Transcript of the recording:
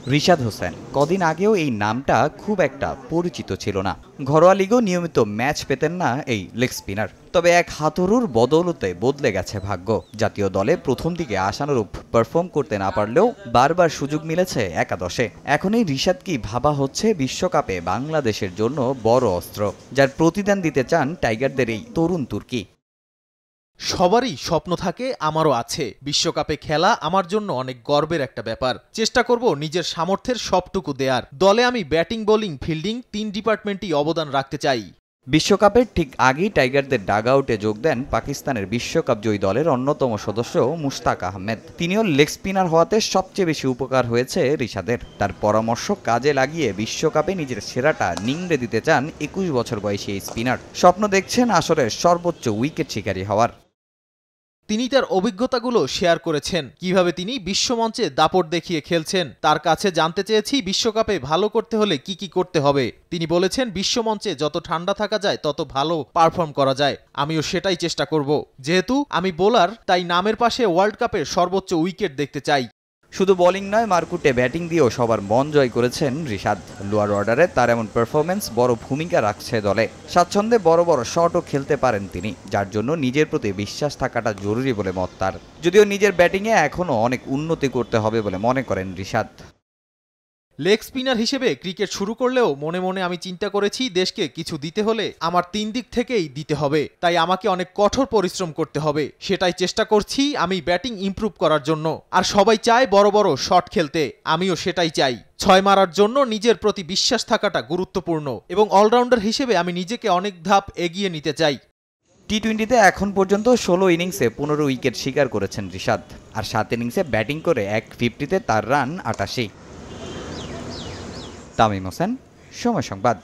রিশাদ হোসেন কদিন আগেও এই নামটা খুব একটা পরিচিত ছিল না। ঘরোয়া লিগেও নিয়মিত ম্যাচ পেতেন না এই লেগ স্পিনার। তবে এক হাতুড়ুর বদৌলতে বদলে গেছে ভাগ্য। জাতীয় দলে প্রথম দিকে আশানুরূপ পারফর্ম করতে না পারলেও বারবার সুযোগ মিলেছে একাদশে। এখন এই রিশাদকেই ভাবা হচ্ছে বিশ্বকাপে বাংলাদেশের জন্য বড় অস্ত্র, যার প্রতিদান দিতে চান টাইগারদের এই তরুণ তুর্কি। সবারই স্বপ্ন থাকে, আমারও আছে। বিশ্বকাপে খেলা আমার জন্য অনেক গর্বের একটা ব্যাপার। চেষ্টা করব নিজের সামর্থ্যের সবটুকু দেয়ার। দলে আমি ব্যাটিং, বোলিং, ফিল্ডিং ৩ ডিপার্টমেন্টই অবদান রাখতে চাই। বিশ্বকাপের ঠিক আগেই টাইগারদের ডাগআউটে যোগ দেন পাকিস্তানের বিশ্বকাপ জয়ী দলের অন্যতম সদস্য মুশতাক আহমেদ। তিনিও লেগ স্পিনার হওয়াতে সবচেয়ে বেশি উপকার হয়েছে রিশাদের। তার পরামর্শ কাজে লাগিয়ে বিশ্বকাপে নিজের সেরাটা নিংড়ে দিতে চান ২১ বছর বয়সী এই স্পিনার। স্বপ্ন দেখছেন আসরের সর্বোচ্চ উইকেট শিকারী হওয়ার। তিনি তার অভিজ্ঞতাগুলো শেয়ার করেছেন, কিভাবে তিনি বিশ্বমঞ্চে দাপট দেখিয়ে খেলছেন। তার কাছে জানতে চেয়েছি বিশ্বকাপে ভালো করতে হলে কি কি করতে হবে। তিনি বলেছেন, বিশ্বমঞ্চে যত ঠান্ডা থাকা যায় তত ভালো পারফর্ম করা যায়। আমিও সেটাই চেষ্টা করব। যেহেতু আমি বোলার, তাই নামের পাশে ওয়ার্ল্ড কাপের সর্বোচ্চ উইকেট দেখতে চাই। শুধু বোলিং নয়, মারকুটে ব্যাটিং দিয়েও সবার মন জয় করেছেন রিশাদ। লোয়ার অর্ডারে তার এমন পারফরমেন্স বড় ভূমিকা রাখছে দলে। স্বাচ্ছন্দ্যে বড় বড় শটও খেলতে পারেন তিনি, যার জন্য নিজের প্রতি বিশ্বাস থাকাটা জরুরি বলে মত তার। যদিও নিজের ব্যাটিংয়ে এখনও অনেক উন্নতি করতে হবে বলে মনে করেন রিশাদ। লেগ স্পিনার হিসেবে ক্রিকেট শুরু করলেও মনে মনে আমি চিন্তা করেছি, দেশকে কিছু দিতে হলে আমার ৩ দিক থেকেই দিতে হবে। তাই আমাকে অনেক কঠোর পরিশ্রম করতে হবে। সেটাই চেষ্টা করছি আমি ব্যাটিং ইমপ্রুভ করার জন্য। আর সবাই চায় বড় বড় শট খেলতে, আমিও সেটাই চাই। ৬ মারার জন্য নিজের প্রতি বিশ্বাস থাকাটা গুরুত্বপূর্ণ এবং অলরাউন্ডার হিসেবে আমি নিজেকে অনেক ধাপ এগিয়ে নিতে চাই। টি-20তে এখন পর্যন্ত ১৬ ইনিংসে ১৫ উইকেট শিকার করেছেন রিশাদ। আর ৭ ইনিংসে ব্যাটিং করে ১50-তে তার রান ৮৮। তামিম হোসেন, সময় সংবাদ।